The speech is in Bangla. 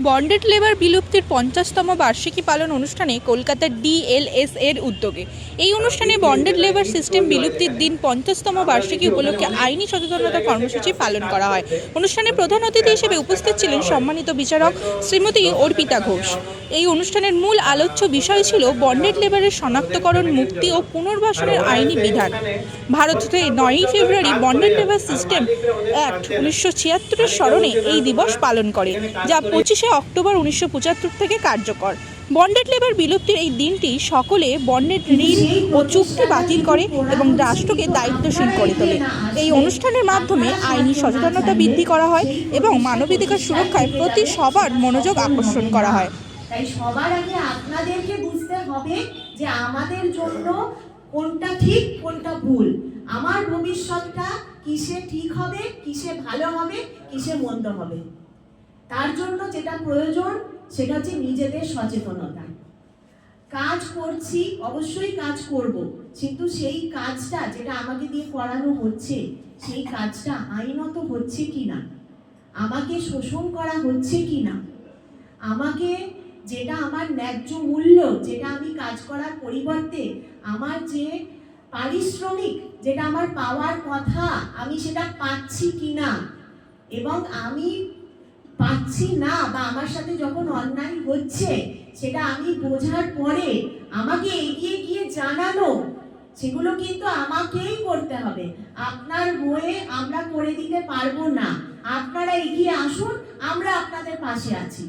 বন্ডেড লেবার বিলুপ্তির 50তম বার্ষিকী পালন অনুষ্ঠানে কলকাতার ডিএলএস এর উদ্যোগে। এই অনুষ্ঠানে বন্ডেড লেবার সিস্টেম বিলুপ্তির দিন 50তম বার্ষিকী উপলক্ষে আইনি সচেতনতা কর্মসূচি পালন করা হয়। অনুষ্ঠানে প্রধান অতিথি হিসেবে উপস্থিত ছিলেন সম্মানিত বিচারক শ্রীমতী অর্পিতা ঘোষ। এই অনুষ্ঠানের মূল আলোচ্য বিষয় ছিল বন্ডেড লেবারের শনাক্তকরণ, মুক্তি ও পুনর্বাসনের আইনি বিধান। ভারতে 9ই ফেব্রুয়ারি বন্ডেড লেবার সিস্টেম অ্যাক্ট 1976-এর স্মরণে এই দিবস পালন করে, যা 25শে অক্টোবর 1975 থেকে কার্যকর। বন্ডেড লেবার বিলুপ্তির এই দিনটি সকলে বন্ডেড ঋণ ও চুক্তি বাতিল করে এবং রাষ্ট্রকে দায়িত্বশীল করে তোলে। এই অনুষ্ঠানের মাধ্যমে আইনি সচেতনতা বৃদ্ধি করা হয় এবং মানবাধিকার সুরক্ষায় প্রতি সবার মনোযোগ আকর্ষণ করা হয়। তাই সবার আগে আপনাদেরকে বুঝতে হবে যে আমাদের জন্য কোনটা ঠিক কোনটা ভুল, আমার ভবিষ্যৎটা কিসে ঠিক হবে, কিসে ভালো হবে, কিসে মন্দ হবে। তার জন্য যেটা প্রয়োজন সেটা হচ্ছে নিজেদের সচেতনতা। কাজ করছি, অবশ্যই কাজ করব, কিন্তু সেই কাজটা যেটা আমাকে দিয়ে করানো হচ্ছে সেই কাজটা আইনত হচ্ছে কিনা, আমাকে শোষণ করা হচ্ছে কিনা, আমাকে যেটা আমার ন্যায্য মূল্য, যেটা আমি কাজ করার পরিবর্তে আমার যে পারিশ্রমিক, যেটা আমার পাওয়ার কথা, আমি সেটা পাচ্ছি কিনা, এবং আমি পাচ্ছি না বা আমার সাথে যখন অন্যায় হচ্ছে সেটা আমি বোঝার পরে আমাকে এগিয়ে গিয়ে জানানো, সেগুলো কিন্তু আমাকেই করতে হবে। আপনার হয়ে আমরা করে দিতে পারবো না। আপনারা এগিয়ে আসুন, আমরা আপনাদের পাশে আছি।